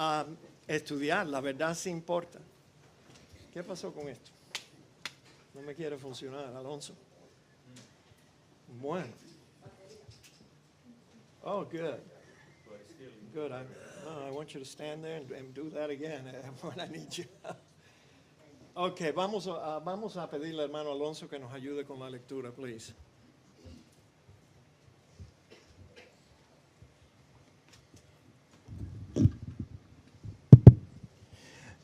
a estudiar, la verdad sí importa. ¿Qué pasó con esto? No me quiere funcionar, Alonso. Bueno. Oh, good. Good. I want you to stand there and do that again when I need you. Ok, vamos a pedirle al hermano Alonso que nos ayude con la lectura, please.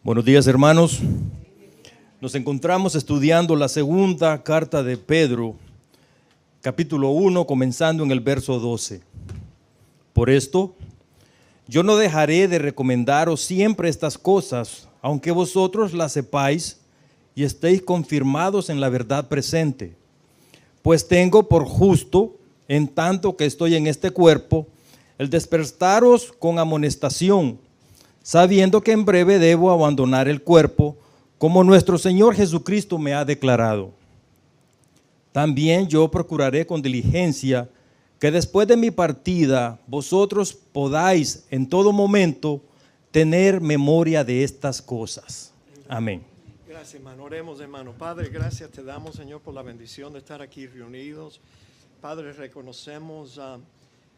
Buenos días, hermanos. Nos encontramos estudiando la segunda carta de Pedro, capítulo 1, comenzando en el verso 12. Por esto, yo no dejaré de recomendaros siempre estas cosas, aunque vosotros las sepáis y estéis confirmados en la verdad presente. Pues tengo por justo, en tanto que estoy en este cuerpo, el despertaros con amonestación, sabiendo que en breve debo abandonar el cuerpo, como nuestro Señor Jesucristo me ha declarado. También yo procuraré con diligencia que después de mi partida vosotros podáis en todo momento tener memoria de estas cosas. Amén. Gracias, hermano. Oremos, hermano. Padre, gracias te damos, Señor, por la bendición de estar aquí reunidos. Padre, reconocemos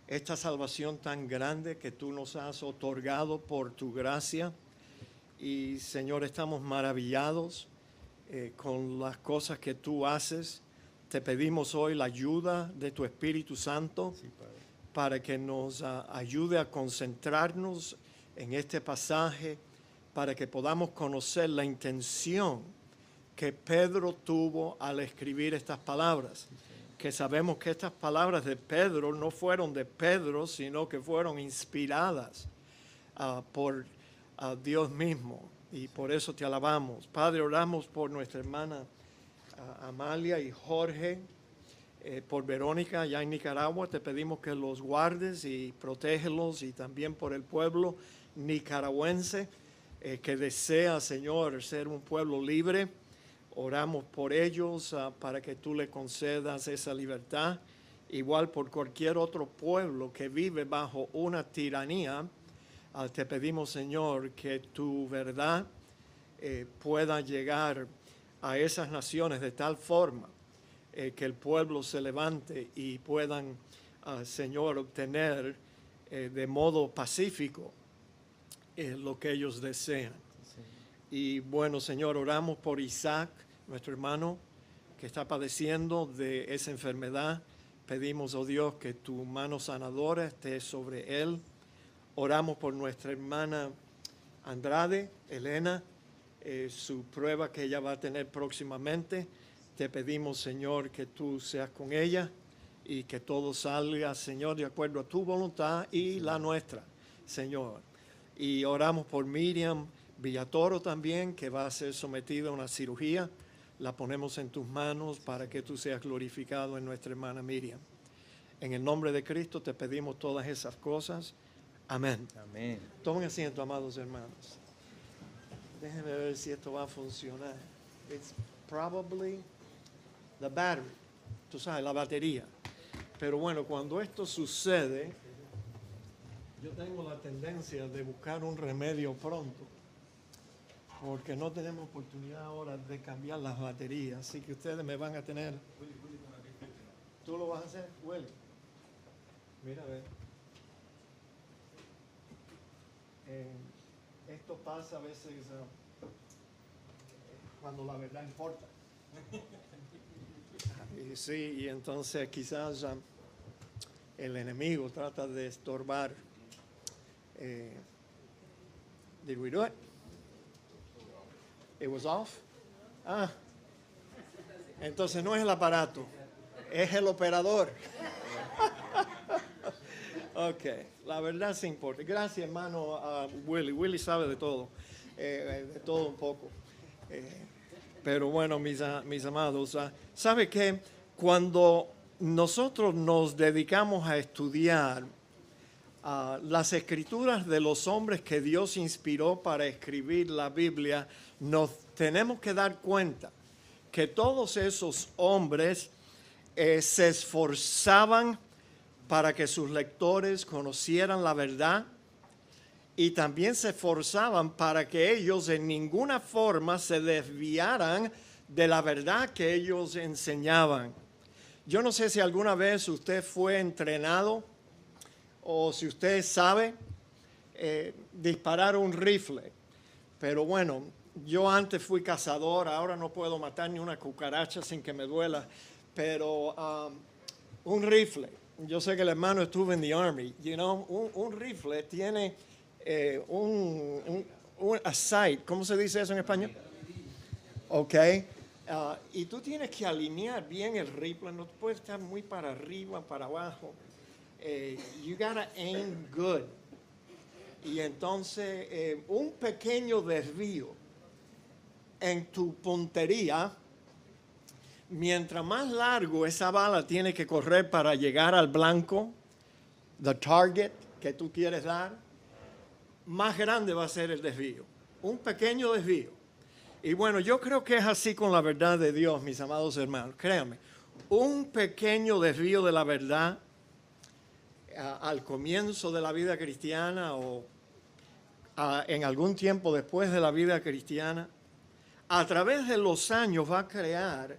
esta salvación tan grande que tú nos has otorgado por tu gracia. Y, Señor, estamos maravillados con las cosas que tú haces. Te pedimos hoy la ayuda de tu Espíritu Santo para que nos ayude a concentrarnos en este pasaje, para que podamos conocer la intención que Pedro tuvo al escribir estas palabras. Que sabemos que estas palabras de Pedro no fueron de Pedro, sino que fueron inspiradas por Dios mismo. Y por eso te alabamos. Padre, oramos por nuestra hermana Amalia y Jorge, por Verónica allá en Nicaragua. Te pedimos que los guardes y protégelos, y también por el pueblo nicaragüense que desea, Señor, ser un pueblo libre. Oramos por ellos para que tú le concedas esa libertad. Igual por cualquier otro pueblo que vive bajo una tiranía, te pedimos, Señor, que tu verdad pueda llegar a esas naciones de tal forma que el pueblo se levante y puedan, Señor, obtener de modo pacífico lo que ellos desean. Sí. Y bueno, Señor, oramos por Isaac, nuestro hermano, que está padeciendo de esa enfermedad. Pedimos, oh Dios, que tu mano sanadora esté sobre él. Oramos por nuestra hermana Andrade, Elena, su prueba que ella va a tener próximamente. Te pedimos, Señor, que tú seas con ella y que todo salga, Señor, de acuerdo a tu voluntad y la nuestra, Señor. Y oramos por Miriam Villatoro también, que va a ser sometida a una cirugía. La ponemos en tus manos para que tú seas glorificado en nuestra hermana Miriam. En el nombre de Cristo te pedimos todas esas cosas. Amén. Amén. Tomen asiento, amados hermanos. Déjenme ver si esto va a funcionar. It's probably the battery. Tú sabes, la batería. Pero bueno, cuando esto sucede, yo tengo la tendencia de buscar un remedio pronto, porque no tenemos oportunidad ahora de cambiar las baterías. Así que ustedes me van a tener... ¿Tú lo vas a hacer, Willy? Mira, a ver. Esto pasa a veces cuando la verdad importa. Y sí, y entonces quizás el enemigo trata de estorbar. Did we do it? It was off? Entonces no es el aparato, es el operador. Ok, la verdad sí importa. Gracias, hermano Willy. Willy sabe de todo un poco. Pero bueno, mis amados, ¿sabe qué? Cuando nosotros nos dedicamos a estudiar las escrituras de los hombres que Dios inspiró para escribir la Biblia, nos tenemos que dar cuenta que todos esos hombres se esforzaban para que sus lectores conocieran la verdad y también se esforzaban para que ellos en ninguna forma se desviaran de la verdad que ellos enseñaban. Yo no sé si alguna vez usted fue entrenado o si usted sabe disparar un rifle, pero bueno, yo antes fui cazador, ahora no puedo matar ni una cucaracha sin que me duela, pero un rifle, yo sé que el hermano estuvo en the Army, un rifle tiene un sight, ¿cómo se dice eso en español? Ok, y tú tienes que alinear bien el rifle, no puedes estar muy para arriba, para abajo, you gotta aim good. Y entonces un pequeño desvío en tu puntería, mientras más largo esa bala tiene que correr para llegar al blanco, the target que tú quieres dar, más grande va a ser el desvío. Un pequeño desvío. Y bueno, yo creo que es así con la verdad de Dios, mis amados hermanos. Créanme, un pequeño desvío de la verdad al comienzo de la vida cristiana o en algún tiempo después de la vida cristiana, a través de los años va a crear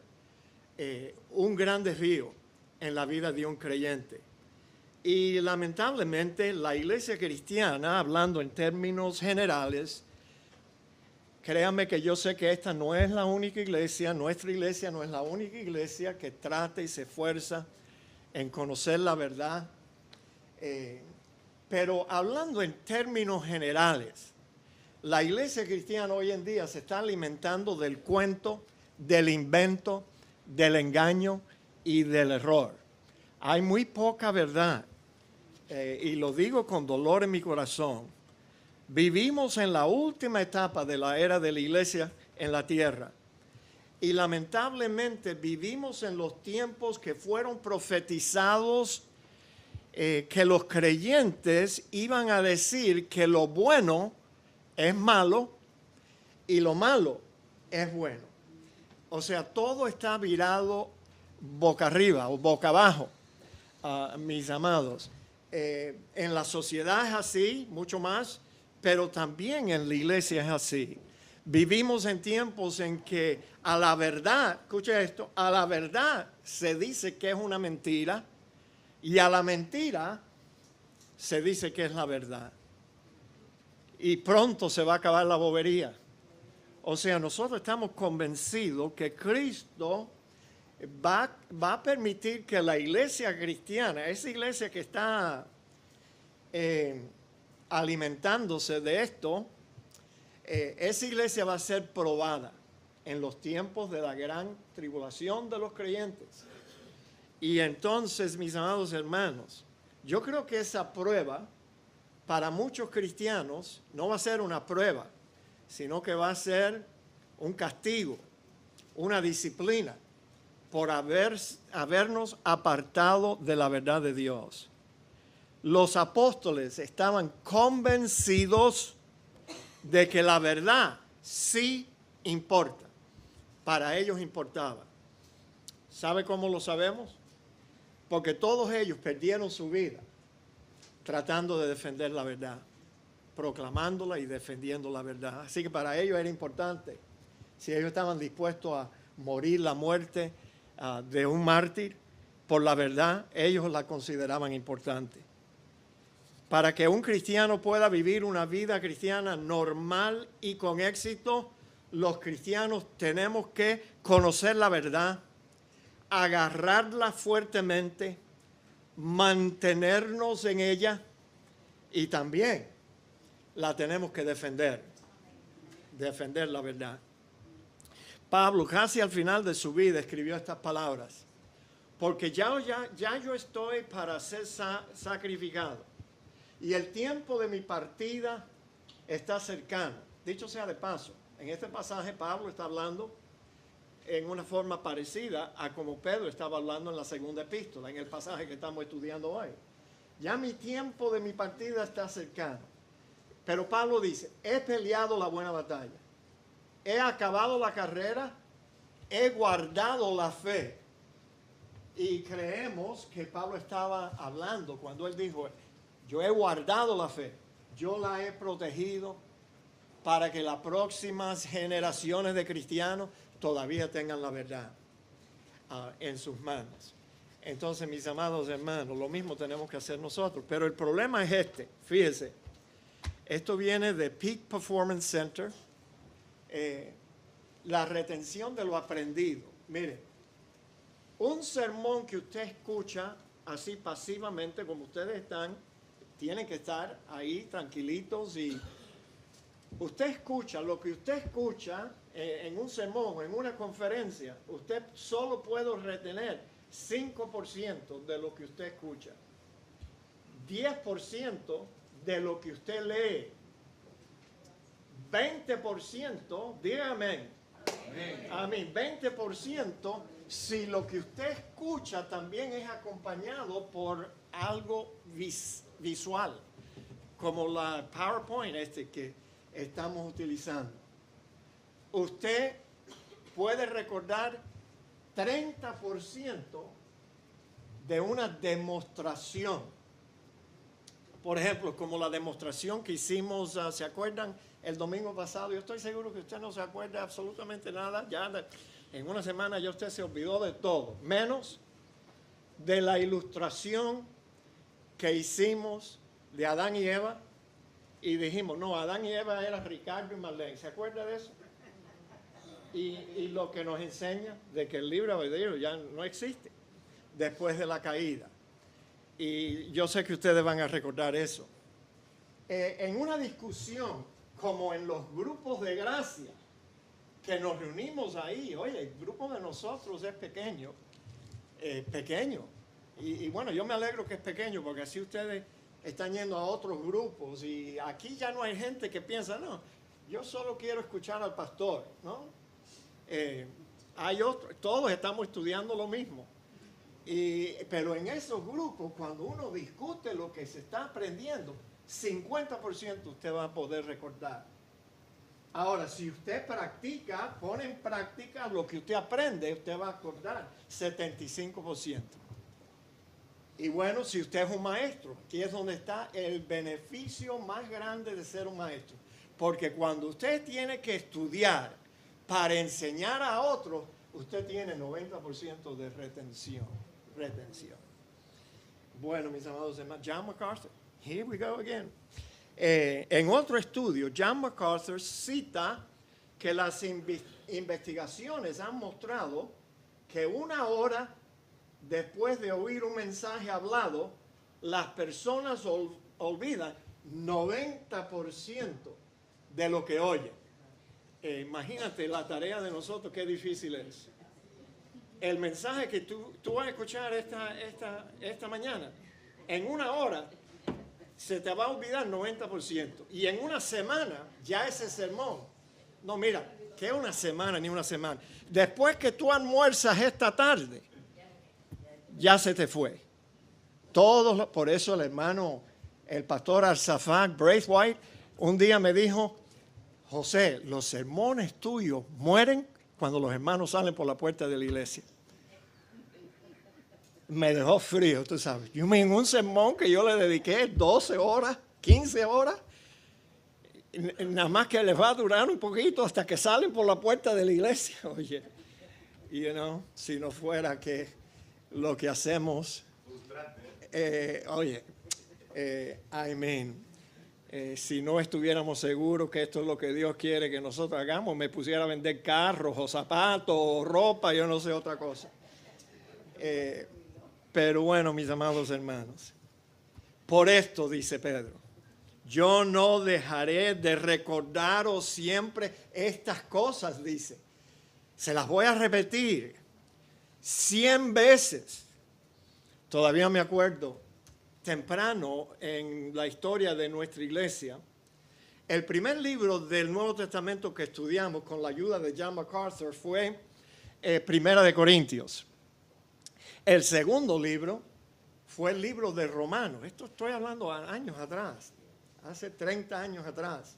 un gran desvío en la vida de un creyente. Y lamentablemente la iglesia cristiana, hablando en términos generales, créanme que yo sé que esta no es la única iglesia, nuestra iglesia no es la única iglesia que trata y se esfuerza en conocer la verdad. Pero hablando en términos generales, la iglesia cristiana hoy en día se está alimentando del cuento, del invento, del engaño y del error. Hay muy poca verdad, y lo digo con dolor en mi corazón. Vivimos en la última etapa de la era de la iglesia en la tierra. Y lamentablemente vivimos en los tiempos que fueron profetizados, que los creyentes iban a decir que lo bueno es malo y lo malo es bueno. O sea, todo está virado boca arriba o boca abajo, mis amados. En la sociedad es así, mucho más, pero también en la iglesia es así. Vivimos en tiempos en que a la verdad, escucha esto, a la verdad se dice que es una mentira y a la mentira se dice que es la verdad. Y pronto se va a acabar la bobería. O sea, nosotros estamos convencidos que Cristo va a permitir que la iglesia cristiana, esa iglesia que está alimentándose de esto, esa iglesia va a ser probada en los tiempos de la gran tribulación de los creyentes. Y entonces, mis amados hermanos, yo creo que esa prueba para muchos cristianos no va a ser una prueba, sino que va a ser un castigo, una disciplina por habernos apartado de la verdad de Dios. Los apóstoles estaban convencidos de que la verdad sí importa. Para ellos importaba. ¿Sabe cómo lo sabemos? Porque todos ellos perdieron su vida tratando de defender la verdad, proclamándola y defendiendo la verdad. Así que para ellos era importante. Si ellos estaban dispuestos a morir la muerte de un mártir por la verdad, ellos la consideraban importante. Para que un cristiano pueda vivir una vida cristiana normal y con éxito, los cristianos tenemos que conocer la verdad, agarrarla fuertemente, mantenernos en ella y también la tenemos que defender la verdad. Pablo, casi al final de su vida, escribió estas palabras: porque ya yo estoy para ser sacrificado y el tiempo de mi partida está cercano. Dicho sea de paso, en este pasaje Pablo está hablando en una forma parecida a como Pedro estaba hablando en la segunda epístola, en el pasaje que estamos estudiando hoy. Ya mi tiempo de mi partida está cercano. Pero Pablo dice: he peleado la buena batalla, he acabado la carrera, he guardado la fe. Y creemos que Pablo estaba hablando cuando él dijo: yo he guardado la fe, yo la he protegido para que las próximas generaciones de cristianos todavía tengan la verdad en sus manos. Entonces, mis amados hermanos, lo mismo tenemos que hacer nosotros. Pero el problema es este, fíjense, esto viene de Peak Performance Center, la retención de lo aprendido. Miren, un sermón que usted escucha así pasivamente como ustedes están, tienen que estar ahí tranquilitos y usted escucha lo que usted escucha en un sermón, en una conferencia, usted solo puede retener 5% de lo que usted escucha, 10% de lo que usted lee, 20%, dígame, amén, 20% si lo que usted escucha también es acompañado por algo visual, como la PowerPoint que estamos utilizando. Usted puede recordar 30% de una demostración. Por ejemplo, como la demostración que hicimos, ¿se acuerdan? El domingo pasado. Yo estoy seguro que usted no se acuerda absolutamente nada. Ya en una semana ya usted se olvidó de todo, menos de la ilustración que hicimos de Adán y Eva. Y dijimos, no, Adán y Eva era Ricardo y Marlene. ¿Se acuerda de eso? Y lo que nos enseña de que el libre albedrío ya no existe después de la caída. Y yo sé que ustedes van a recordar eso. En una discusión, como en los grupos de gracia, que nos reunimos ahí, oye, el grupo de nosotros es pequeño. Y bueno, yo me alegro que es pequeño, porque así ustedes están yendo a otros grupos. Y aquí ya no hay gente que piensa, no, yo solo quiero escuchar al pastor, ¿no? Hay otros, todos estamos estudiando lo mismo. Pero en esos grupos, cuando uno discute lo que se está aprendiendo, 50% usted va a poder recordar. Ahora, si usted practica, pone en práctica lo que usted aprende, usted va a acordar 75%. Y bueno, si usted es un maestro, aquí es donde está el beneficio más grande de ser un maestro. Porque cuando usted tiene que estudiar para enseñar a otros, usted tiene 90% de retención. Bueno, mis amados hermanos, John MacArthur, here we go again. En otro estudio, John MacArthur cita que las investigaciones han mostrado que 1 hora después de oír un mensaje hablado, las personas olvidan 90% de lo que oyen. Imagínate la tarea de nosotros, qué difícil es. El mensaje que tú vas a escuchar esta mañana, en 1 hora se te va a olvidar 90%. Y en 1 semana, ya ese sermón, no, mira, que una semana, ni una semana. Después que tú almuerzas esta tarde, ya se te fue. Por eso el hermano, el pastor Arsafak Braithwaite, un día me dijo, José, los sermones tuyos mueren cuando los hermanos salen por la puerta de la iglesia. Me dejó frío, tú sabes. Yo en un sermón que yo le dediqué 12 horas, 15 horas, nada más que les va a durar un poquito hasta que salen por la puerta de la iglesia. Oye, si no fuera que lo que hacemos, amén. Si no estuviéramos seguros que esto es lo que Dios quiere que nosotros hagamos, me pusiera a vender carros o zapatos o ropa, yo no sé otra cosa. Pero bueno, mis amados hermanos, por esto dice Pedro, yo no dejaré de recordaros siempre estas cosas, dice. Se las voy a repetir 100 veces. Todavía me acuerdo, temprano en la historia de nuestra iglesia, el primer libro del Nuevo Testamento que estudiamos con la ayuda de John MacArthur fue Primera de Corintios. El segundo libro fue el libro de Romanos. Esto estoy hablando años atrás, hace 30 años atrás.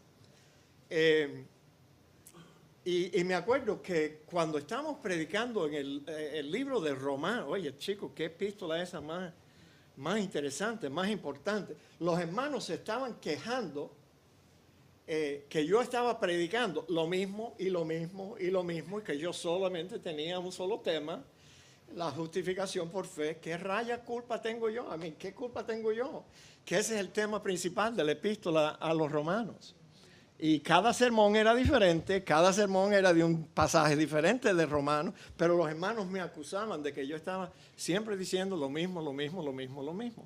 Y me acuerdo que cuando estábamos predicando en el libro de Romanos, oye chicos, qué epístola esa más más interesante, más importante. Los hermanos se estaban quejando que yo estaba predicando lo mismo y lo mismo y lo mismo, y que yo solamente tenía un solo tema, la justificación por fe. ¿Qué raya culpa tengo yo? ¿Qué culpa tengo yo? Que ese es el tema principal de la epístola a los romanos. Y cada sermón era diferente, cada sermón era de un pasaje diferente de Romanos, pero los hermanos me acusaban de que yo estaba siempre diciendo lo mismo, lo mismo, lo mismo, lo mismo.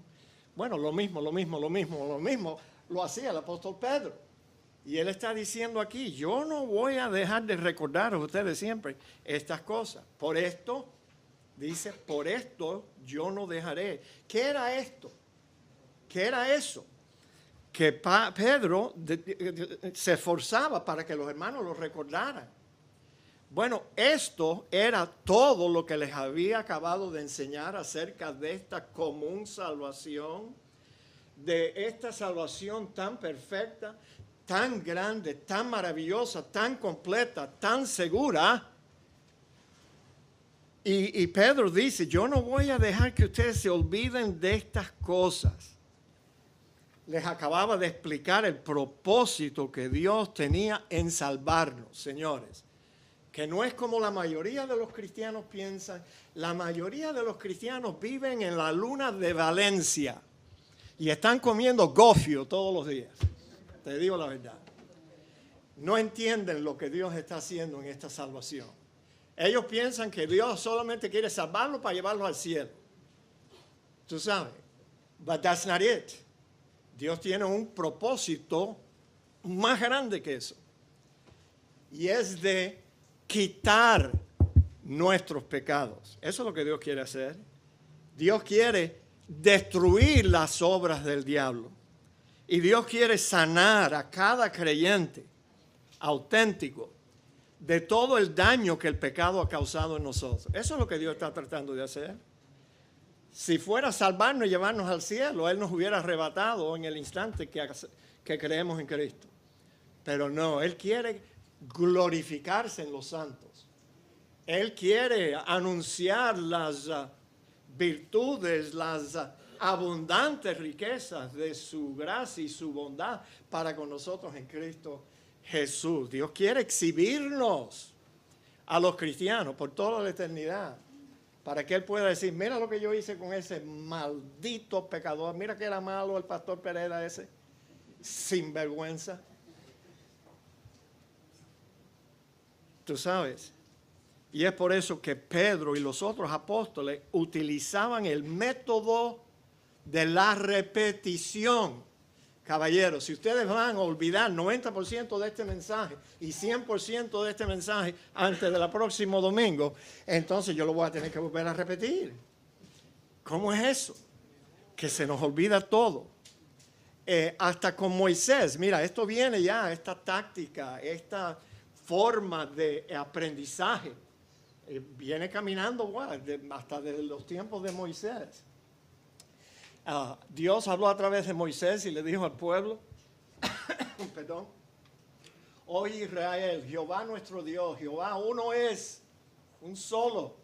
Bueno, lo mismo lo hacía el apóstol Pedro. Y él está diciendo aquí, yo no voy a dejar de recordar a ustedes siempre estas cosas. Por esto, dice, por esto yo no dejaré. ¿Qué era esto? ¿Qué era eso? Que Pedro se esforzaba para que los hermanos lo recordaran. Bueno, esto era todo lo que les había acabado de enseñar acerca de esta común salvación, de esta salvación tan perfecta, tan grande, tan maravillosa, tan completa, tan segura. Y Pedro dice, yo no voy a dejar que ustedes se olviden de estas cosas. Les acababa de explicar el propósito que Dios tenía en salvarnos, señores. Que no es como la mayoría de los cristianos piensan. La mayoría de los cristianos viven en la luna de Valencia y están comiendo gofio todos los días. Te digo la verdad. No entienden lo que Dios está haciendo en esta salvación. Ellos piensan que Dios solamente quiere salvarlos para llevarlos al cielo. Tú sabes. But that's not it. Dios tiene un propósito más grande que eso. Y es de quitar nuestros pecados. Eso es lo que Dios quiere hacer. Dios quiere destruir las obras del diablo. Y Dios quiere sanar a cada creyente auténtico de todo el daño que el pecado ha causado en nosotros. Eso es lo que Dios está tratando de hacer. Si fuera a salvarnos y llevarnos al cielo, Él nos hubiera arrebatado en el instante que creemos en Cristo. Pero no, Él quiere glorificarse en los santos. Él quiere anunciar las virtudes, las abundantes riquezas de su gracia y su bondad para con nosotros en Cristo Jesús. Dios quiere exhibirnos a los cristianos por toda la eternidad, para que Él pueda decir, mira lo que yo hice con ese maldito pecador, mira que era malo el pastor Pereira ese, sinvergüenza. Tú sabes. Y es por eso que Pedro y los otros apóstoles utilizaban el método de la repetición. Caballeros, si ustedes van a olvidar 90% de este mensaje y 100% de este mensaje antes del próximo domingo, entonces yo lo voy a tener que volver a repetir. ¿Cómo es eso? Que se nos olvida todo. Hasta con Moisés, mira, esto viene ya, esta táctica, esta forma de aprendizaje, viene caminando hasta desde los tiempos de Moisés. Dios habló a través de Moisés y le dijo al pueblo, perdón, oye Israel, Jehová nuestro Dios, Jehová uno es, un solo,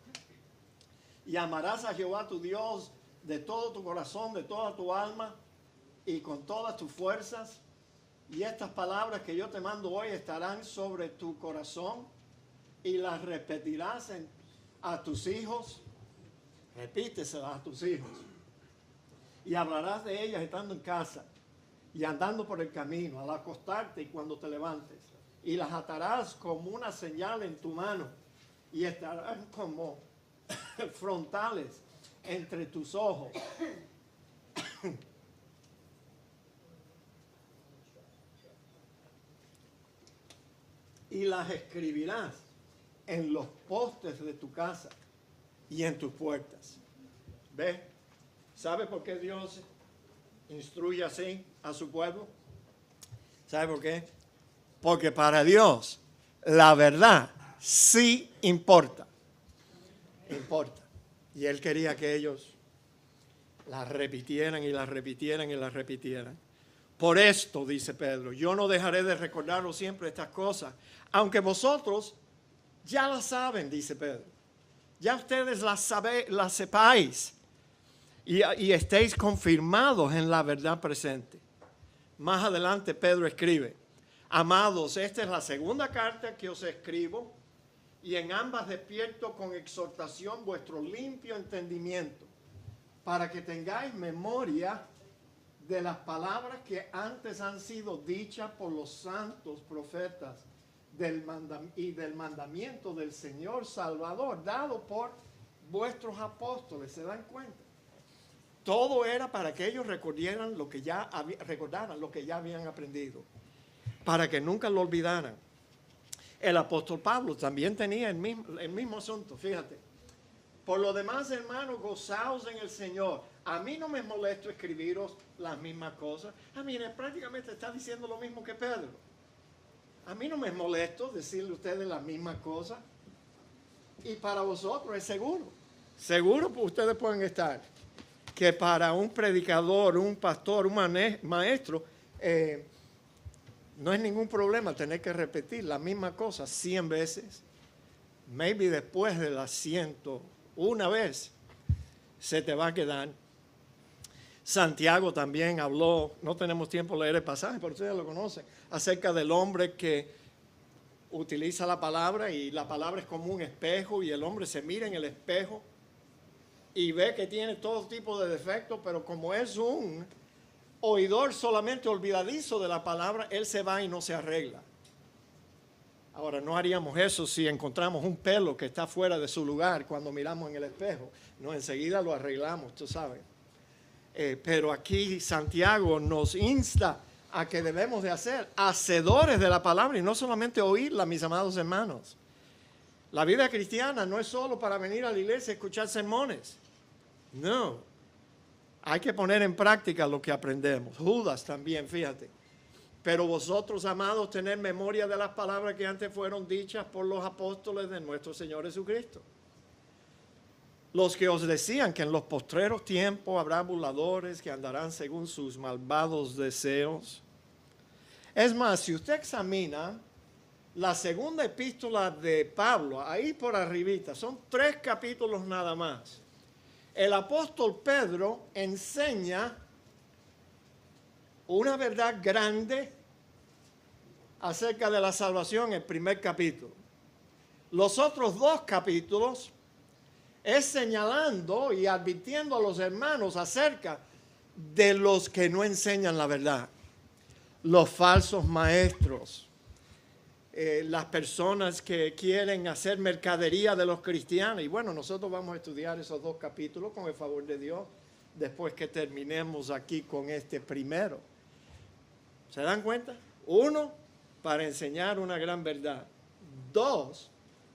y amarás a Jehová tu Dios de todo tu corazón, de toda tu alma y con todas tus fuerzas, y estas palabras que yo te mando hoy estarán sobre tu corazón y las repetirás a tus hijos, repíteselas a tus hijos. Y hablarás de ellas estando en casa y andando por el camino, al acostarte y cuando te levantes. Y las atarás como una señal en tu mano y estarán como frontales entre tus ojos. Y las escribirás en los postes de tu casa y en tus puertas. ¿Ves? ¿Sabe por qué Dios instruye así a su pueblo? ¿Sabe por qué? Porque para Dios la verdad sí importa. Importa. Y Él quería que ellos la repitieran y la repitieran y la repitieran. Por esto, dice Pedro, yo no dejaré de recordaros siempre estas cosas, aunque vosotros ya las saben, dice Pedro. Ya ustedes las sepáis. y estéis confirmados en la verdad presente. Más adelante Pedro escribe: amados, esta es la segunda carta que os escribo, y en ambas despierto con exhortación vuestro limpio entendimiento, para que tengáis memoria de las palabras que antes han sido dichas por los santos profetas y del mandamiento del Señor Salvador, dado por vuestros apóstoles. ¿Se dan cuenta? Todo era para que ellos recordaran lo que ya habían aprendido, para que nunca lo olvidaran. El apóstol Pablo también tenía el mismo asunto, fíjate. Por lo demás, hermanos, gozaos en el Señor. A mí no me molesto escribiros las mismas cosas. Prácticamente está diciendo lo mismo que Pedro. A mí no me molesto decirle a ustedes las mismas cosas. Y para vosotros es seguro. Seguro que ustedes pueden estar. Que para un predicador, un pastor, un maestro, no es ningún problema tener que repetir la misma cosa 100 veces. Maybe después de las 101 vez se te va a quedar. Santiago también habló, no tenemos tiempo de leer el pasaje, pero ustedes lo conocen, acerca del hombre que utiliza la palabra y la palabra es como un espejo y el hombre se mira en el espejo y ve que tiene todo tipo de defectos, pero como es un oidor solamente olvidadizo de la palabra, él se va y no se arregla. Ahora, no haríamos eso si encontramos un pelo que está fuera de su lugar cuando miramos en el espejo. No, enseguida lo arreglamos, tú sabes. Pero aquí Santiago nos insta a que debemos de hacer hacedores de la palabra y no solamente oírla, mis amados hermanos. La vida cristiana no es solo para venir a la iglesia y escuchar sermones. No. Hay que poner en práctica lo que aprendemos. Judas también, fíjate. Pero vosotros, amados, tened memoria de las palabras que antes fueron dichas por los apóstoles de nuestro Señor Jesucristo. Los que os decían que en los postreros tiempos habrá burladores que andarán según sus malvados deseos. Es más, si usted examina la segunda epístola de Pablo, ahí por arribita, son 3 capítulos nada más. El apóstol Pedro enseña una verdad grande acerca de la salvación en el primer capítulo. Los otros 2 capítulos es señalando y advirtiendo a los hermanos acerca de los que no enseñan la verdad, los falsos maestros, las personas que quieren hacer mercadería de los cristianos. Y bueno, nosotros vamos a estudiar esos 2 capítulos con el favor de Dios después que terminemos aquí con este primero. ¿Se dan cuenta? 1, para enseñar una gran verdad. 2,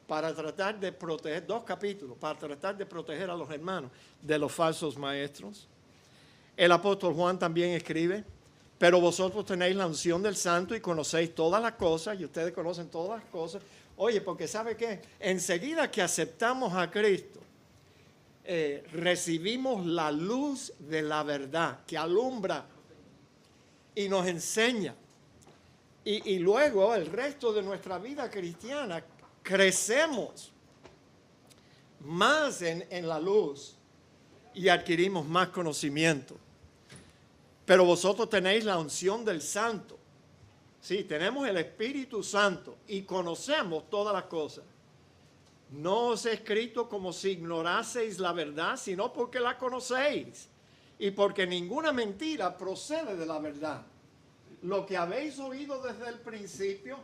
para tratar de proteger, 2 capítulos, para tratar de proteger a los hermanos de los falsos maestros. El apóstol Juan también escribe: pero vosotros tenéis la unción del Santo y conocéis todas las cosas, y ustedes conocen todas las cosas. Oye, porque ¿sabe qué? Enseguida que aceptamos a Cristo, recibimos la luz de la verdad que alumbra y nos enseña. Y luego el resto de nuestra vida cristiana crecemos más en la luz y adquirimos más conocimiento. Pero vosotros tenéis la unción del Santo. Sí, tenemos el Espíritu Santo y conocemos todas las cosas. No os he escrito como si ignoraseis la verdad, sino porque la conocéis y porque ninguna mentira procede de la verdad. Lo que habéis oído desde el principio,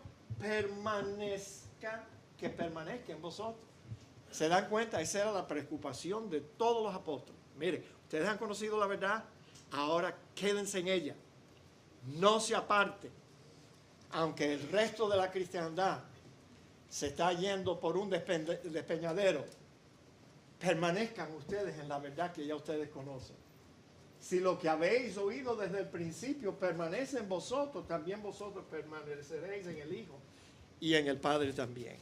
que permanezca en vosotros. ¿Se dan cuenta? Esa era la preocupación de todos los apóstoles. Mire, ustedes han conocido la verdad, ahora quédense en ella. No se aparten. Aunque el resto de la cristiandad se está yendo por un despeñadero, permanezcan ustedes en la verdad que ya ustedes conocen. Si lo que habéis oído desde el principio permanece en vosotros, también vosotros permaneceréis en el Hijo y en el Padre también.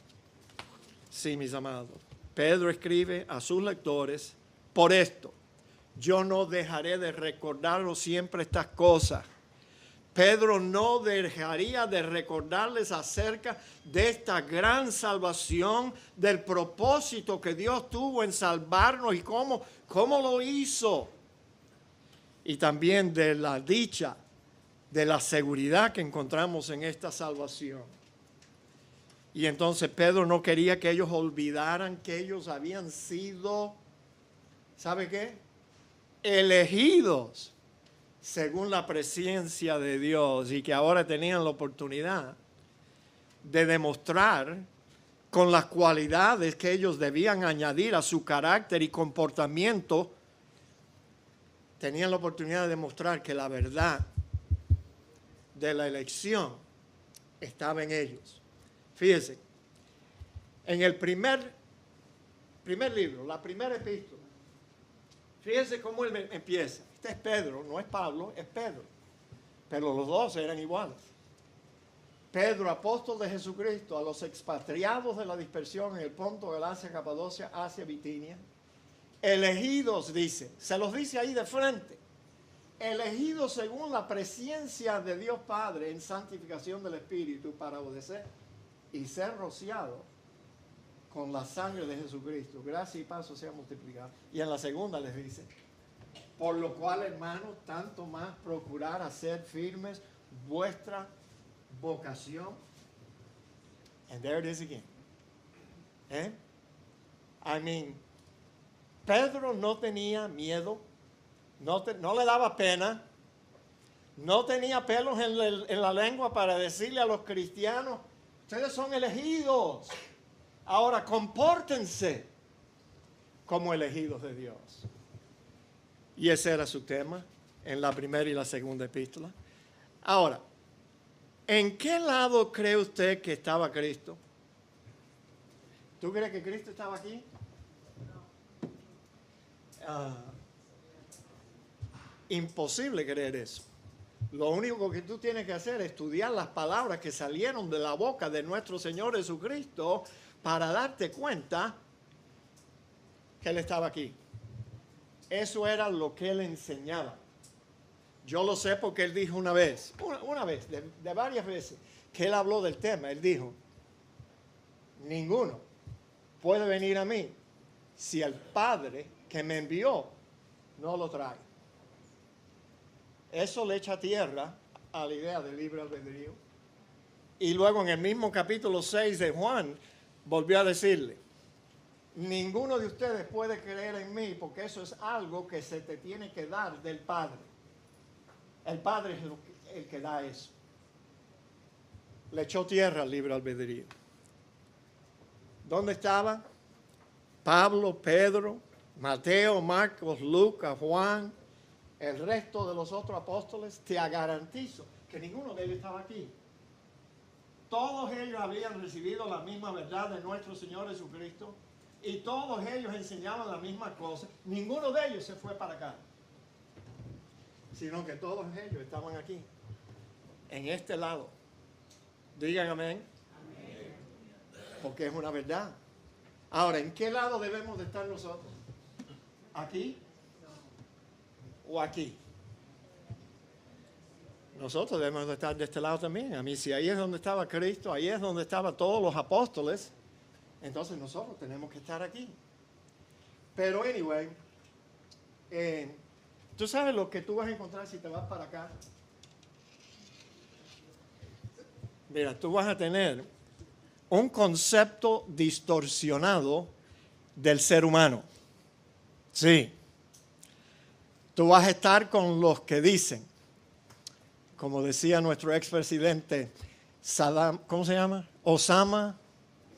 Sí, mis amados. Pedro escribe a sus lectores: por esto, yo no dejaré de recordaros siempre estas cosas. Pedro no dejaría de recordarles acerca de esta gran salvación, del propósito que Dios tuvo en salvarnos y cómo lo hizo. y también de la dicha, de la seguridad que encontramos en esta salvación. Y entonces Pedro no quería que ellos olvidaran que ellos habían sido, ¿sabe qué? Elegidos según la presencia de Dios, y que ahora tenían la oportunidad de demostrar con las cualidades que ellos debían añadir a su carácter y comportamiento. Tenían la oportunidad de demostrar que la verdad de la elección estaba en ellos. Fíjense, en el primer libro, la primera epístola, fíjense cómo él empieza. Este es Pedro, no es Pablo, es Pedro. Pero los dos eran iguales. Pedro, apóstol de Jesucristo, a los expatriados de la dispersión en el Ponto, Galacia, Capadocia, Asia, Bitinia, elegidos, dice, se los dice ahí de frente, elegidos según la presencia de Dios Padre en santificación del Espíritu para obedecer y ser rociados con la sangre de Jesucristo. Gracia y paz sean multiplicados. Y en la segunda les dice, por lo cual, hermanos, tanto más procurar hacer firmes vuestra vocación. And there it is again. I mean, Pedro no tenía miedo, no le daba pena, no tenía pelos en la lengua para decirle a los cristianos, ustedes son elegidos, ahora compórtense como elegidos de Dios. Y ese era su tema en la primera y la segunda epístola. Ahora, ¿en qué lado cree usted que estaba Cristo? ¿Tú crees que Cristo estaba aquí? Imposible creer eso. Lo único que tú tienes que hacer es estudiar las palabras que salieron de la boca de nuestro Señor Jesucristo para darte cuenta que Él estaba aquí. Eso era lo que Él enseñaba. Yo lo sé porque Él dijo una vez, de varias veces, que Él habló del tema. Él dijo, ninguno puede venir a mí si el Padre que me envió no lo trae. Eso le echa tierra a la idea del libre albedrío. Y luego en el mismo capítulo 6 de Juan volvió a decirle, ninguno de ustedes puede creer en mí porque eso es algo que se te tiene que dar del Padre. El Padre es el que da eso. Le echó tierra al libre albedrío. ¿Dónde estaba? Pablo, Pedro, Mateo, Marcos, Lucas, Juan, el resto de los otros apóstoles. Te garantizo que ninguno de ellos estaba aquí. Todos ellos habían recibido la misma verdad de nuestro Señor Jesucristo y todos ellos enseñaban la misma cosa. Ninguno de ellos se fue para acá, sino que todos ellos estaban aquí, en este lado. Digan amén. Amén. Porque es una verdad. Ahora, ¿en qué lado debemos de estar nosotros? ¿Aquí? ¿O aquí? Nosotros debemos de estar de este lado también. A mí, si ahí es donde estaba Cristo, ahí es donde estaban todos los apóstoles, entonces nosotros tenemos que estar aquí. Pero, anyway, ¿tú sabes lo que tú vas a encontrar si te vas para acá? Mira, tú vas a tener un concepto distorsionado del ser humano. Sí. Tú vas a estar con los que dicen, como decía nuestro expresidente Saddam, ¿cómo se llama? Osama,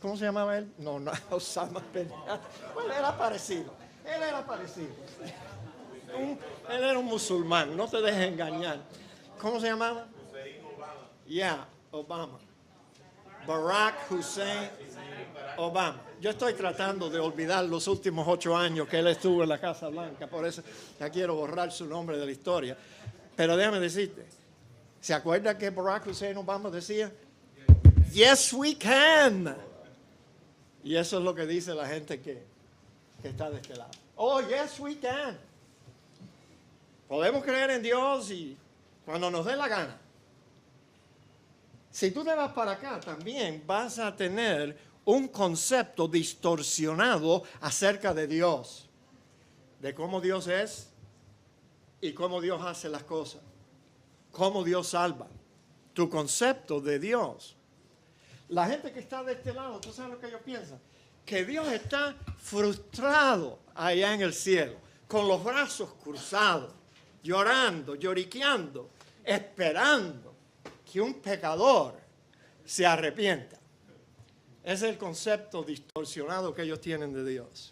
¿cómo se llamaba él? No, Osama. Bueno, era parecido. Él era parecido. Él era un musulmán, no te dejes engañar. ¿Cómo se llamaba? Obama. Barack Hussein Obama. Yo estoy tratando de olvidar los últimos 8 años que él estuvo en la Casa Blanca, por eso ya quiero borrar su nombre de la historia. Pero déjame decirte, ¿se acuerda que Barack Hussein Obama decía? Yes, we can. Y eso es lo que dice la gente que está de este lado. Oh, yes, we can. Podemos creer en Dios y cuando nos dé la gana. Si tú te vas para acá, también vas a tener un concepto distorsionado acerca de Dios, de cómo Dios es y cómo Dios hace las cosas, cómo Dios salva, tu concepto de Dios. La gente que está de este lado, ¿tú sabes lo que ellos piensan? Que Dios está frustrado allá en el cielo, con los brazos cruzados, llorando, lloriqueando, esperando que un pecador se arrepienta. Ese es el concepto distorsionado que ellos tienen de Dios.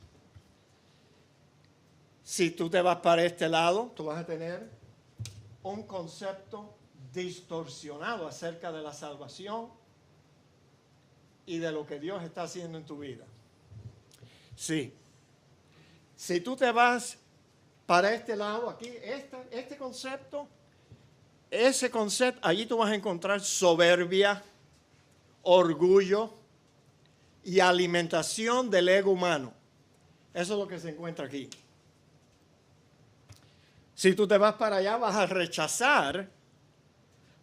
Si tú te vas para este lado, tú vas a tener un concepto distorsionado acerca de la salvación y de lo que Dios está haciendo en tu vida. Sí. Si tú te vas para este lado, aquí, este concepto, ese concepto, allí tú vas a encontrar soberbia, orgullo y alimentación del ego humano. Eso es lo que se encuentra aquí. Si tú te vas para allá, vas a rechazar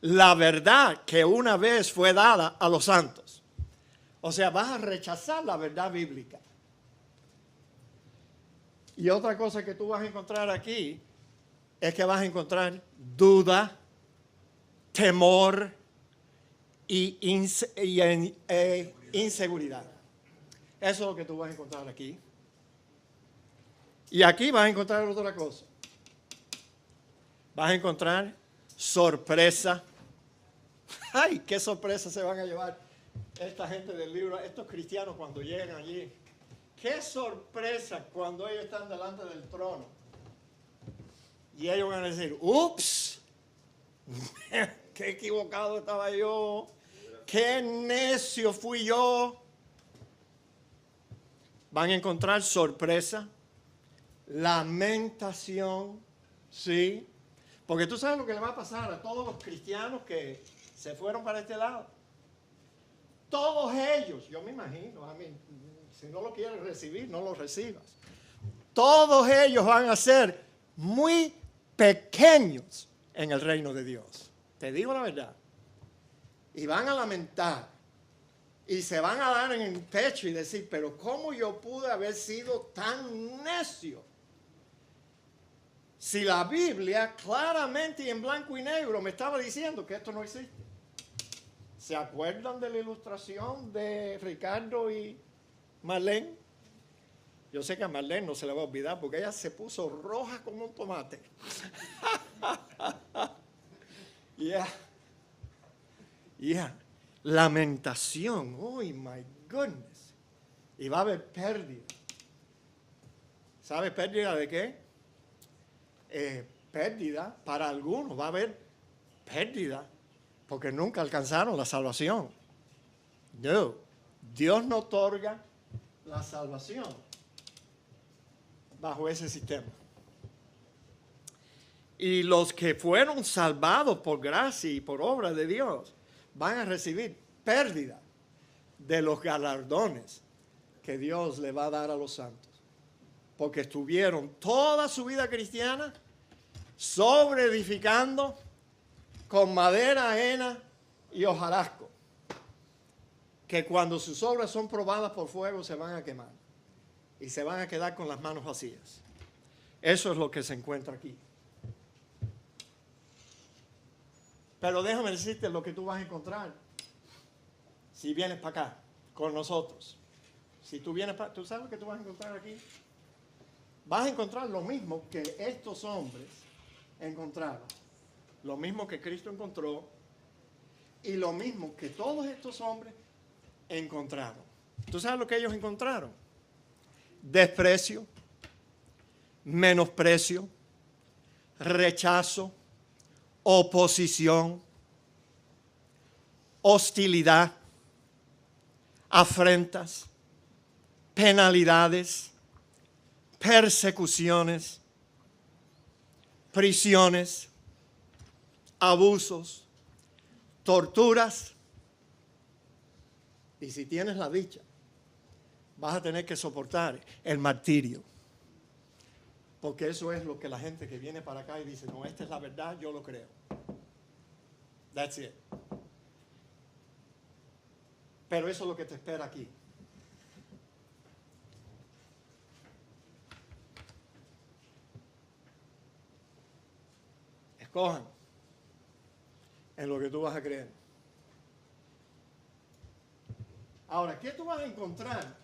la verdad que una vez fue dada a los santos. O sea, vas a rechazar la verdad bíblica. Y otra cosa que tú vas a encontrar aquí es que vas a encontrar duda, temor y inseguridad. Eso es lo que tú vas a encontrar aquí. Y aquí vas a encontrar otra cosa. Vas a encontrar sorpresa. ¡Ay, qué sorpresa se van a llevar esta gente del libro, estos cristianos cuando llegan allí! ¡Qué sorpresa cuando ellos están delante del trono! Y ellos van a decir, ¡ups! ¡Qué equivocado estaba yo! ¡Qué necio fui yo! Van a encontrar sorpresa, lamentación, ¿sí? Porque tú sabes lo que le va a pasar a todos los cristianos que se fueron para este lado. Todos ellos, yo me imagino, a mí, si no lo quieres recibir, no lo recibas. Todos ellos van a ser muy pequeños en el reino de Dios. Te digo la verdad. Y van a lamentar. Y se van a dar en el pecho y decir, pero ¿cómo yo pude haber sido tan necio? Si la Biblia claramente y en blanco y negro me estaba diciendo que esto no existe. ¿Se acuerdan de la ilustración de Ricardo y Marlene? Yo sé que a Marlene no se le va a olvidar porque ella se puso roja como un tomate. Lamentación. Oh, my goodness. Y va a haber pérdida. ¿Sabe pérdida de qué? Pérdida para algunos. Va a haber pérdida porque nunca alcanzaron la salvación. No. Dios no otorga la salvación bajo ese sistema. Y los que fueron salvados por gracia y por obra de Dios van a recibir pérdida de los galardones que Dios le va a dar a los santos. Porque estuvieron toda su vida cristiana sobreedificando con madera, hena y hojarasco. Que cuando sus obras son probadas por fuego se van a quemar. Y se van a quedar con las manos vacías. Eso es lo que se encuentra aquí. Pero déjame decirte lo que tú vas a encontrar si vienes para acá con nosotros. Si tú vienes para... ¿Tú sabes lo que tú vas a encontrar aquí? Vas a encontrar lo mismo que estos hombres encontraron. Lo mismo que Cristo encontró y lo mismo que todos estos hombres encontraron. ¿Tú sabes lo que ellos encontraron? Desprecio, menosprecio, rechazo, oposición, hostilidad, afrentas, penalidades, persecuciones, prisiones, abusos, torturas. Y si tienes la dicha, vas a tener que soportar el martirio. Porque eso es lo que la gente que viene para acá y dice, no, esta es la verdad, yo lo creo. That's it. Pero eso es lo que te espera aquí. Escojan en lo que tú vas a creer. Ahora, ¿qué tú vas a encontrar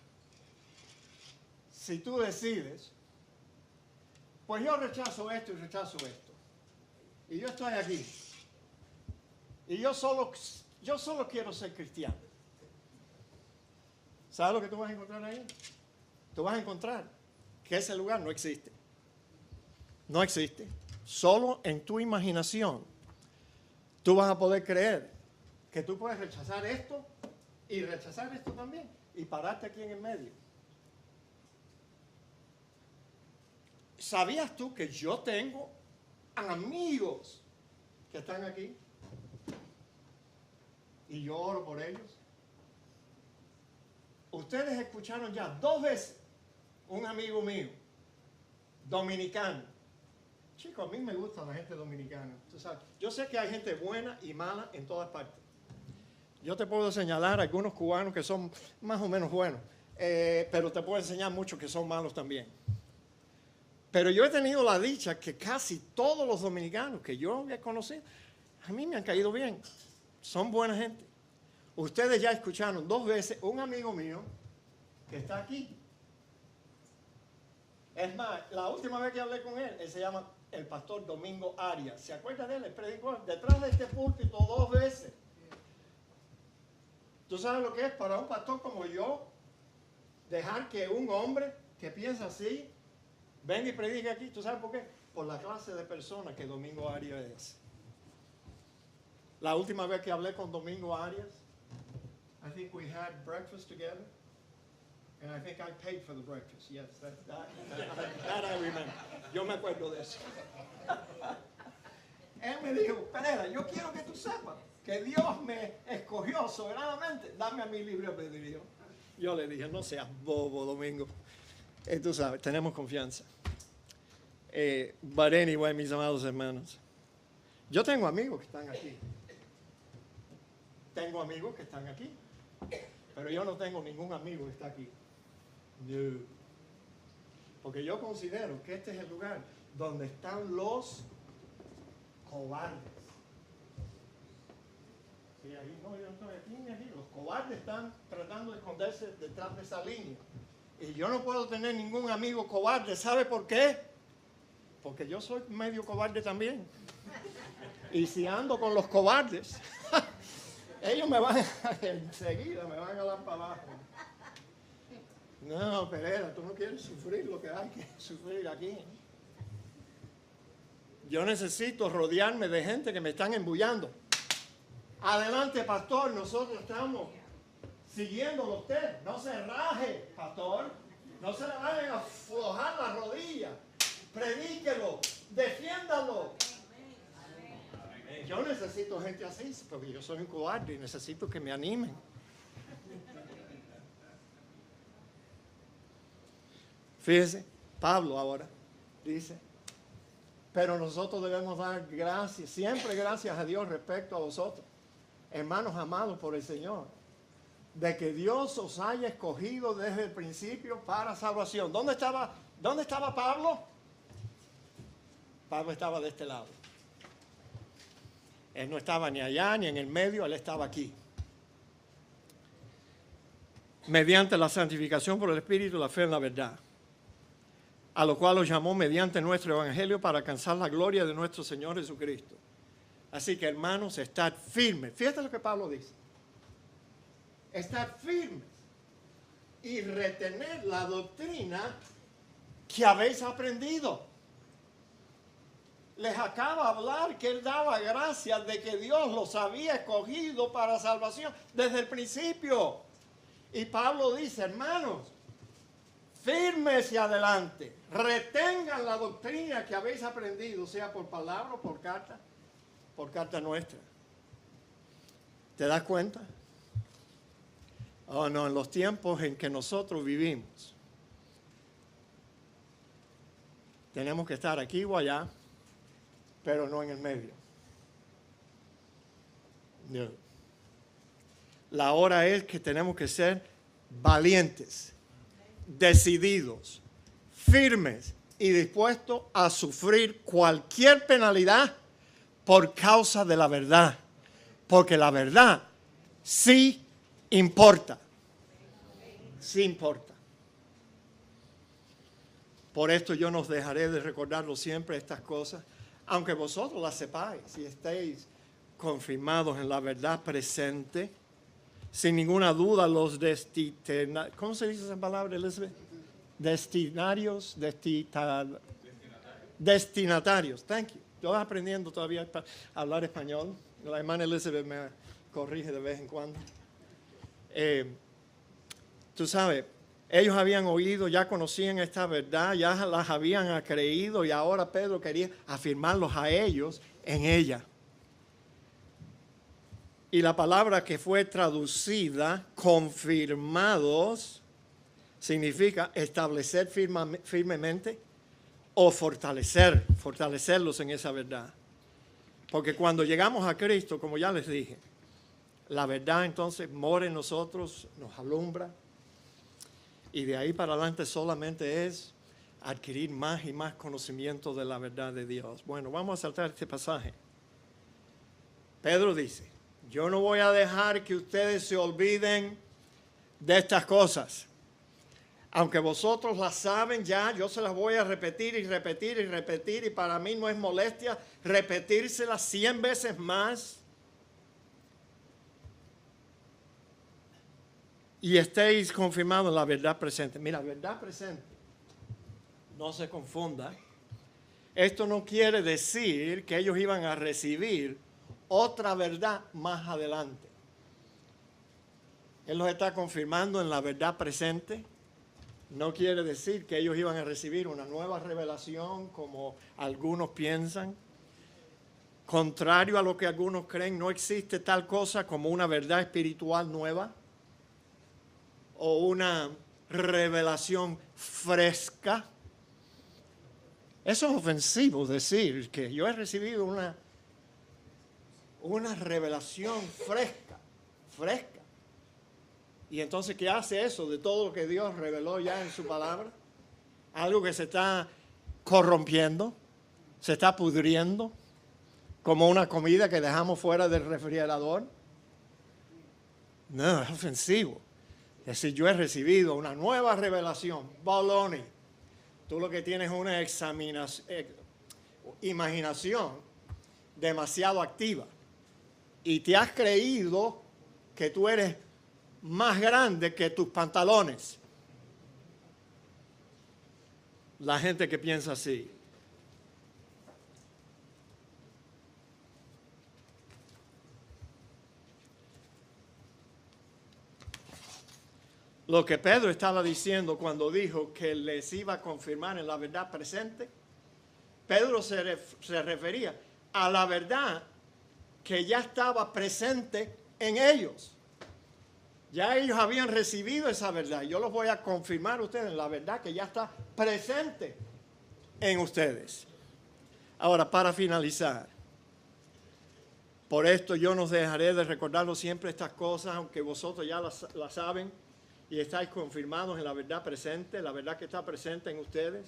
si tú decides, pues yo rechazo esto y rechazo esto, y yo estoy aquí, y yo solo quiero ser cristiano? ¿Sabes lo que tú vas a encontrar ahí? Tú vas a encontrar que ese lugar no existe. No existe. Solo en tu imaginación tú vas a poder creer que tú puedes rechazar esto y rechazar esto también y pararte aquí en el medio. ¿Sabías tú que yo tengo amigos que están aquí? Y yo oro por ellos. Ustedes escucharon ya 2 veces un amigo mío, dominicano. Chicos, a mí me gusta la gente dominicana. Tú sabes, yo sé que hay gente buena y mala en todas partes. Yo te puedo señalar algunos cubanos que son más o menos buenos, pero te puedo enseñar muchos que son malos también. Pero yo he tenido la dicha que casi todos los dominicanos que yo he conocido, a mí me han caído bien. Son buena gente. Ustedes ya escucharon 2 veces un amigo mío que está aquí. Es más, la última vez que hablé con él, él se llama el pastor Domingo Arias. ¿Se acuerdan de él? Él predicó detrás de este púlpito 2 veces. ¿Tú sabes lo que es para un pastor como yo dejar que un hombre que piensa así venga y predique aquí? ¿Tú sabes por qué? Por la clase de persona que Domingo Arias es. La última vez que hablé con Domingo Arias, I think we had breakfast together, and I think I paid for the breakfast. Yes, that I remember. Yo me acuerdo de eso. Él me dijo, Pereira, yo quiero que tú sepas que Dios me escogió soberanamente. Dame a mi libre albedrío. Yo le dije, no seas bobo, Domingo. Tú sabes, tenemos confianza. But anyway, mis amados hermanos, yo tengo amigos que están aquí. Tengo amigos que están aquí. Pero yo no tengo ningún amigo que está aquí. No. Porque yo considero que este es el lugar donde están los cobardes. Sí, ahí no, yo no estoy aquí ni aquí. Los cobardes están tratando de esconderse detrás de esa línea. Y yo no puedo tener ningún amigo cobarde. ¿Sabe por qué? Porque yo soy medio cobarde también. Y si ando con los cobardes, ellos me van enseguida, me van a dar para abajo. No, Pereira, tú no quieres sufrir lo que hay que sufrir aquí. Yo necesito rodearme de gente que me están embullando. Adelante, pastor, nosotros estamos siguiéndolo a usted. No se raje, pastor. No se le vayan a aflojar las rodillas. Predíquelo, defiéndalo. Yo necesito gente así, porque yo soy un cobarde y necesito que me animen. Fíjese, Pablo ahora dice, pero nosotros debemos dar gracias, siempre gracias a Dios respecto a vosotros, hermanos amados por el Señor, de que Dios os haya escogido desde el principio para salvación. ¿Dónde estaba Pablo? Pablo estaba de este lado. Él no estaba ni allá ni en el medio, él estaba aquí. Mediante la santificación por el Espíritu, la fe en la verdad, a lo cual os llamó mediante nuestro Evangelio para alcanzar la gloria de nuestro Señor Jesucristo. Así que, hermanos, estad firmes. Fíjate lo que Pablo dice. Estad firmes y retener la doctrina que habéis aprendido. Les acaba de hablar que él daba gracias de que Dios los había escogido para salvación desde el principio. Y Pablo dice, hermanos, firmes y adelante, retengan la doctrina que habéis aprendido, sea por palabra o por carta nuestra. ¿Te das cuenta? Oh, no, en los tiempos en que nosotros vivimos, tenemos que estar aquí o allá, pero no en el medio. No. La hora es que tenemos que ser valientes, decididos, firmes y dispuestos a sufrir cualquier penalidad por causa de la verdad, porque la verdad sí importa, sí importa. Por esto yo no dejaré de recordarlo siempre estas cosas, aunque vosotros las sepáis y estéis confirmados en la verdad presente. Sin ninguna duda los ¿cómo se dice esa palabra, Elizabeth? Destinarios, destinatarios. Thank you. Yo estoy aprendiendo todavía a hablar español. La hermana Elizabeth me corrige de vez en cuando. Tú sabes, ellos habían oído, ya conocían esta verdad, ya las habían creído y ahora Pedro quería afirmarlos a ellos en ella. Y la palabra que fue traducida, confirmados, significa establecer firmemente o fortalecerlos en esa verdad. Porque cuando llegamos a Cristo, como ya les dije, la verdad entonces mora en nosotros, nos alumbra. Y de ahí para adelante solamente es adquirir más y más conocimiento de la verdad de Dios. Bueno, vamos a saltar este pasaje. Pedro dice, yo no voy a dejar que ustedes se olviden de estas cosas. Aunque vosotros las saben ya, yo se las voy a repetir y repetir y repetir. Y para mí no es molestia repetírselas 100 veces más. Y estéis confirmados en la verdad presente. Mira, verdad presente, no se confunda. Esto no quiere decir que ellos iban a recibir otra verdad más adelante. Él los está confirmando en la verdad presente. No quiere decir que ellos iban a recibir una nueva revelación como algunos piensan. Contrario a lo que algunos creen, no existe tal cosa como una verdad espiritual nueva o una revelación fresca. Eso es ofensivo decir que yo he recibido una revelación fresca. Y entonces, ¿qué hace eso de todo lo que Dios reveló ya en su palabra? Algo que se está corrompiendo, se está pudriendo, como una comida que dejamos fuera del refrigerador. No, es ofensivo. Es decir, yo he recibido una nueva revelación. Baloney. Tú lo que tienes es una imaginación demasiado activa. Y te has creído que tú eres más grande que tus pantalones. La gente que piensa así. Lo que Pedro estaba diciendo cuando dijo que les iba a confirmar en la verdad presente, Pedro se refería a la verdad que ya estaba presente en ellos. Ya ellos habían recibido esa verdad. Yo los voy a confirmar a ustedes en la verdad que ya está presente en ustedes. Ahora, para finalizar, por esto yo no dejaré de recordarlo siempre estas cosas, aunque vosotros ya las saben y estáis confirmados en la verdad presente, la verdad que está presente en ustedes.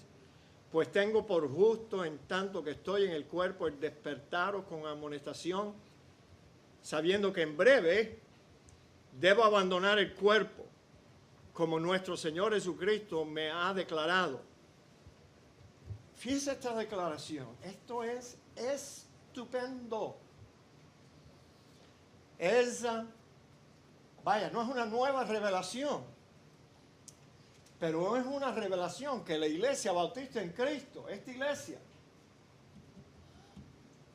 Pues tengo por justo, en tanto que estoy en el cuerpo, el despertaros con amonestación, sabiendo que en breve debo abandonar el cuerpo, como nuestro Señor Jesucristo me ha declarado. Fíjese esta declaración. Esto es estupendo. Vaya, no es una nueva revelación, pero es una revelación que la Iglesia Bautista en Cristo, esta iglesia,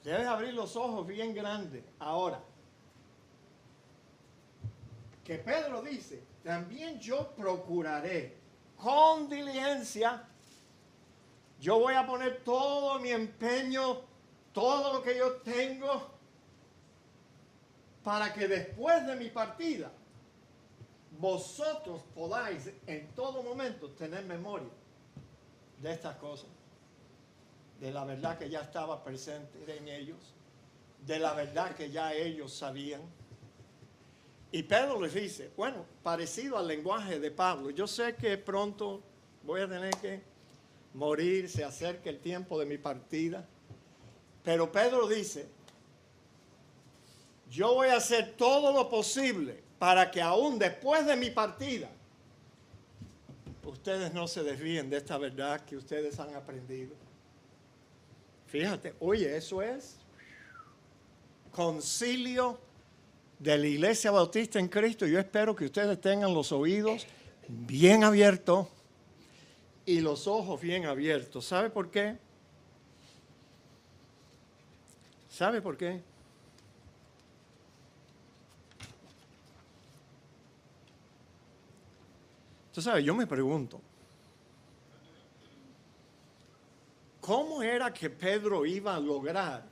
debe abrir los ojos bien grandes. Ahora, que Pedro dice, también yo procuraré con diligencia, yo voy a poner todo mi empeño, todo lo que yo tengo, para que después de mi partida, vosotros podáis en todo momento tener memoria de estas cosas, de la verdad que ya estaba presente en ellos, de la verdad que ya ellos sabían. Y Pedro les dice, bueno, parecido al lenguaje de Pablo, yo sé que pronto voy a tener que morir, se acerca el tiempo de mi partida, pero Pedro dice, yo voy a hacer todo lo posible para que aún después de mi partida, ustedes no se desvíen de esta verdad que ustedes han aprendido. Fíjate, oye, eso es concilio de la Iglesia Bautista en Cristo. Yo espero que ustedes tengan los oídos bien abiertos y los ojos bien abiertos. ¿Sabe por qué? ¿Sabe por qué? Tú sabes, yo me pregunto, ¿cómo era que Pedro iba a lograr?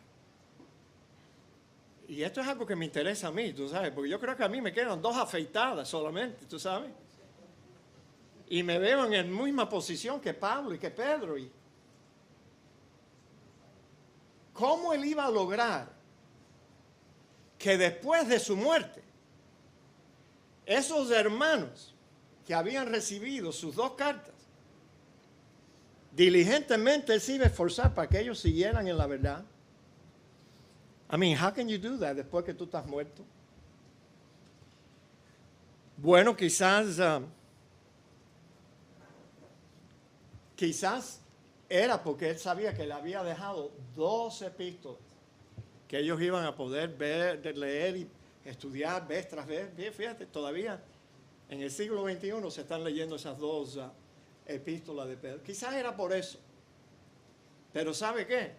Y esto es algo que me interesa a mí, tú sabes, porque yo creo que a mí me quedan 2 afeitadas solamente, tú sabes. Y me veo en la misma posición que Pablo y que Pedro. ¿Cómo él iba a lograr que después de su muerte, esos hermanos que habían recibido sus 2 cartas, diligentemente él se iba a esforzar para que ellos siguieran en la verdad? I mean, how can you do that después que tú estás muerto? Bueno, quizás era porque él sabía que le había dejado 2 epístolas que ellos iban a poder ver, leer y estudiar vez tras vez. Fíjate, todavía en el siglo XXI se están leyendo esas 2 epístolas de Pedro. Quizás era por eso. Pero ¿sabe qué?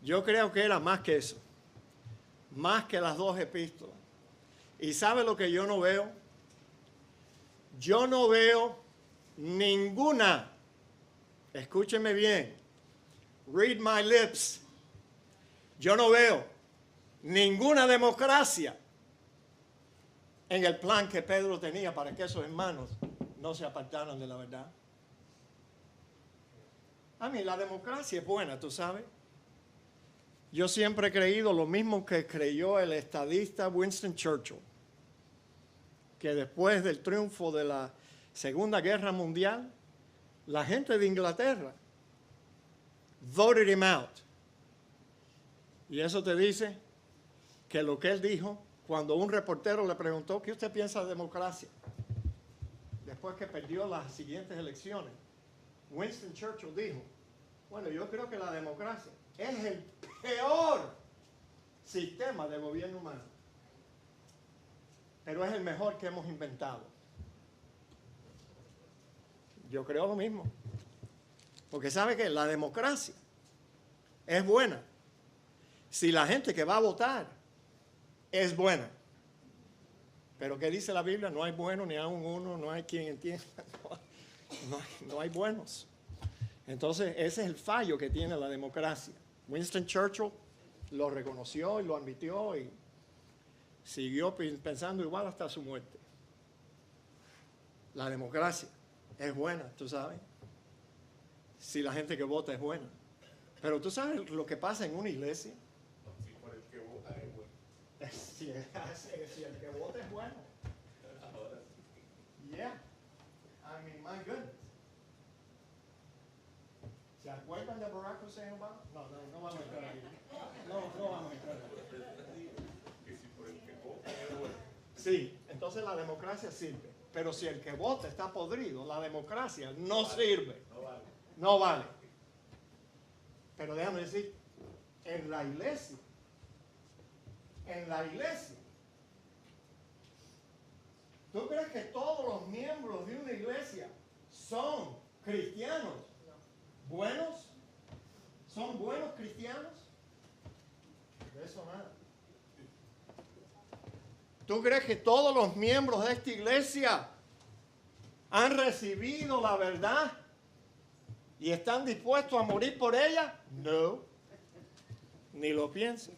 Yo creo que era más que eso. Más que las 2 epístolas. ¿Y sabe lo que yo no veo? Yo no veo ninguna, escúcheme bien, read my lips, yo no veo ninguna democracia en el plan que Pedro tenía para que esos hermanos no se apartaran de la verdad. A mí la democracia es buena, tú sabes. Yo siempre he creído lo mismo que creyó el estadista Winston Churchill, que después del triunfo de la Segunda Guerra Mundial, la gente de Inglaterra voted him out. Y eso te dice que lo que él dijo cuando un reportero le preguntó ¿qué usted piensa de democracia? Después que perdió las siguientes elecciones, Winston Churchill dijo, bueno, yo creo que la democracia es el peor sistema de gobierno humano, pero es el mejor que hemos inventado. Yo creo lo mismo, porque sabe que la democracia es buena si la gente que va a votar es buena. Pero ¿qué dice la Biblia? No hay bueno ni aun uno, no hay quien entienda, no hay buenos. Entonces ese es el fallo que tiene la democracia. Winston Churchill lo reconoció y lo admitió y siguió pensando igual hasta su muerte. La democracia es buena, tú sabes, si la gente que vota es buena. Pero tú sabes lo que pasa en una iglesia. Si por el que vota es bueno. Si el que vota es bueno. Yeah. I mean, my goodness. ¿Se acuerdan de Barack Hussein Obama? No vamos a entrar ahí. No vamos a entrar ahí. Que si por el que vota es bueno. Sí, entonces la democracia sirve. Pero si el que vota está podrido, la democracia no sirve. No vale. Pero déjame decir, en la iglesia, ¿tú crees que todos los miembros de una iglesia son cristianos? ¿Buenos? ¿Son buenos cristianos? De eso nada. ¿Tú crees que todos los miembros de esta iglesia han recibido la verdad y están dispuestos a morir por ella? No, ni lo piensen.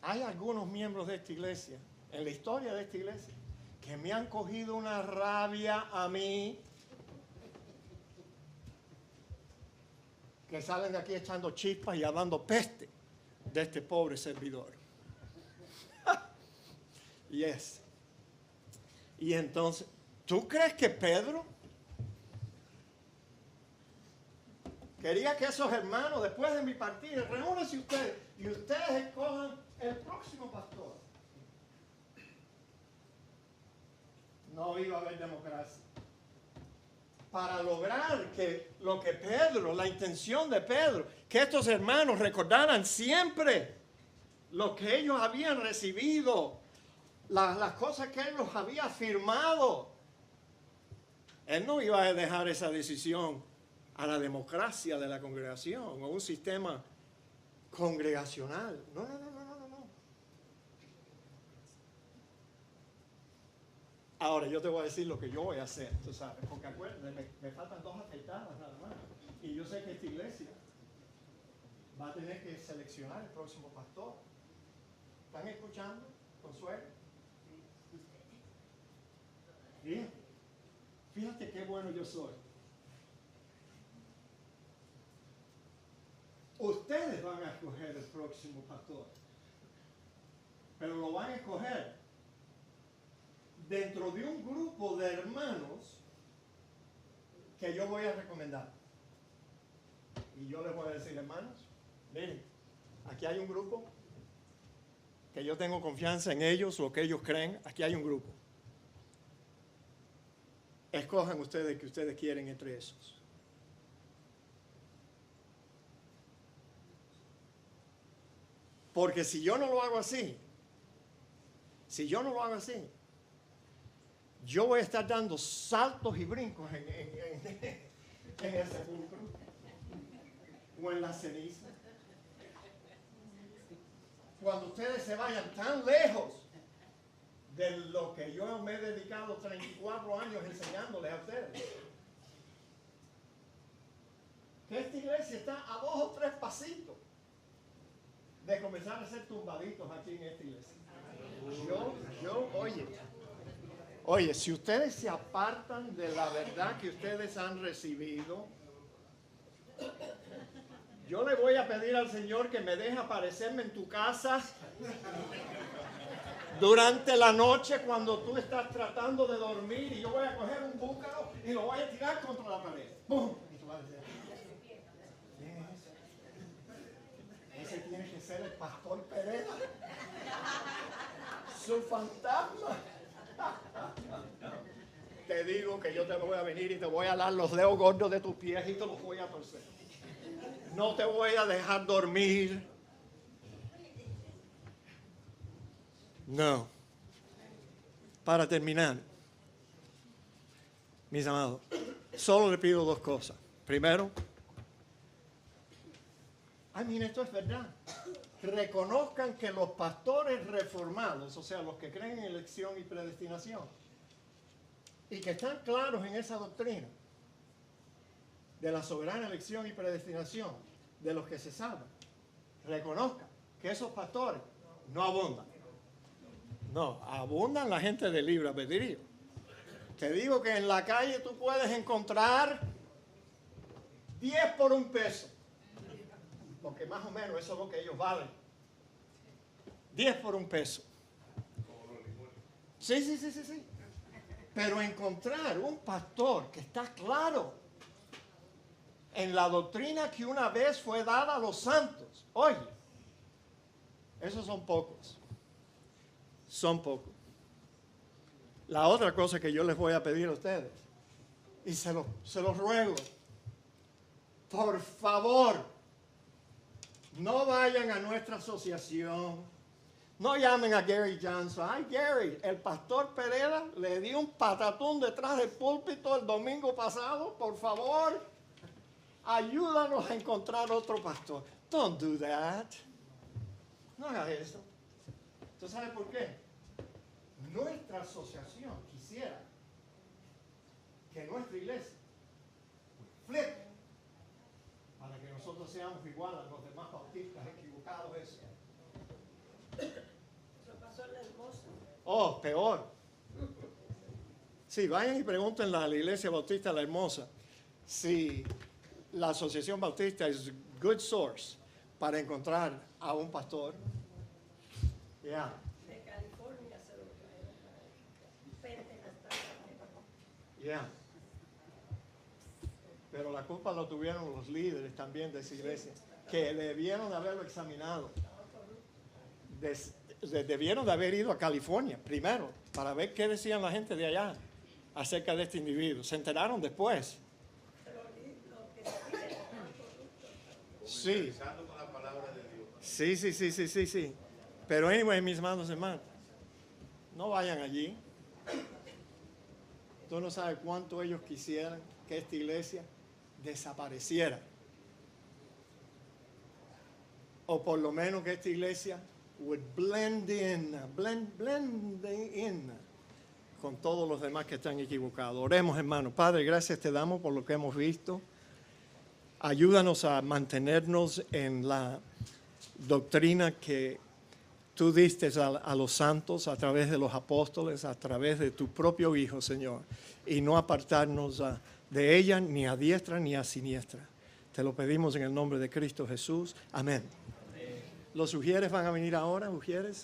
Hay algunos miembros de esta iglesia, en la historia de esta iglesia, que me han cogido una rabia a mí, que salen de aquí echando chispas y hablando peste de este pobre servidor. Yes. Y entonces, ¿tú crees que Pedro quería que esos hermanos, después de mi partida, reúnanse ustedes, y ustedes escojan el próximo pastor, no iba a haber democracia. Para lograr que lo que Pedro, la intención de Pedro, que estos hermanos recordaran siempre lo que ellos habían recibido, las cosas que él los había afirmado. Él no iba a dejar esa decisión a la democracia de la congregación o un sistema congregacional. No. Ahora yo te voy a decir lo que yo voy a hacer, tú sabes, porque acuérdate, me faltan 2 afeitadas nada más. Y yo sé que esta iglesia va a tener que seleccionar el próximo pastor. ¿Están escuchando, Consuelo? Bien. Fíjate qué bueno yo soy. Ustedes van a escoger el próximo pastor, pero lo van a escoger dentro de un grupo de hermanos que yo voy a recomendar. Y yo les voy a decir, hermanos, miren, aquí hay un grupo que yo tengo confianza en ellos, lo que ellos creen, aquí hay un grupo. Escojan ustedes que ustedes quieren entre esos. Porque si yo no lo hago así, yo voy a estar dando saltos y brincos en el sepulcro o en la ceniza. Cuando ustedes se vayan tan lejos de lo que yo me he dedicado 34 años enseñándoles a ustedes, que esta iglesia está a 2 o 3 pasitos de comenzar a ser tumbaditos aquí en esta iglesia. Oye, si ustedes se apartan de la verdad que ustedes han recibido, yo le voy a pedir al Señor que me deje aparecerme en tu casa durante la noche cuando tú estás tratando de dormir, y yo voy a coger un búcaro y lo voy a tirar contra la pared. ¡Bum! Y tú vas a decir, ¿quién es ese? Ese tiene que ser el pastor Pereda, su fantasma. Te digo que yo te voy a venir y te voy a dar los dedos gordos de tus pies y te los voy a torcer. No te voy a dejar dormir. No. Para terminar, mis amados, solo le pido 2 cosas. Primero, esto es verdad. Reconozcan que los pastores reformados, o sea, los que creen en elección y predestinación, y que están claros en esa doctrina de la soberana elección y predestinación de los que se salvan, reconozcan que esos pastores no abundan. No, abundan la gente de libre albedrío. Te digo que en la calle tú puedes encontrar 10 por $1. Porque más o menos eso es lo que ellos valen. 10 por $1. Sí. Pero encontrar un pastor que está claro en la doctrina que una vez fue dada a los santos, oye, esos son pocos. Son pocos. La otra cosa que yo les voy a pedir a ustedes, y se los ruego, por favor, no vayan a nuestra asociación, no llamen a Gary Johnson. Ay, Gary, el pastor Pereda le dio un patatón detrás del púlpito el domingo pasado, por favor, ayúdanos a encontrar otro pastor. Don't do that. No hagas eso. ¿Tú sabes por qué? Nuestra asociación quisiera que nuestra iglesia flipe para que nosotros seamos igual a los demás bautistas equivocados. Eso pasó en la Hermosa. Oh, peor. Sí, vayan y pregúntenle a la iglesia bautista La Hermosa si la asociación bautista es good source para encontrar a un pastor. Yeah. De California se lo trajeron. Yeah. Pero la culpa lo tuvieron los líderes también de esa iglesia, que debieron haberlo examinado. debieron de haber ido a California primero para ver qué decían la gente de allá acerca de este individuo. Se enteraron después. Sí. Sí. Pero anyway, mis hermanos, no vayan allí. Tú no sabes cuánto ellos quisieran que esta iglesia desapareciera. O por lo menos que esta iglesia would blend in con todos los demás que están equivocados. Oremos, hermano. Padre, gracias te damos por lo que hemos visto. Ayúdanos a mantenernos en la doctrina que tú diste a los santos a través de los apóstoles, a través de tu propio Hijo, Señor, y no apartarnos de ella ni a diestra ni a siniestra. Te lo pedimos en el nombre de Cristo Jesús. Amén. ¿Los ujieres van a venir ahora, ujieres?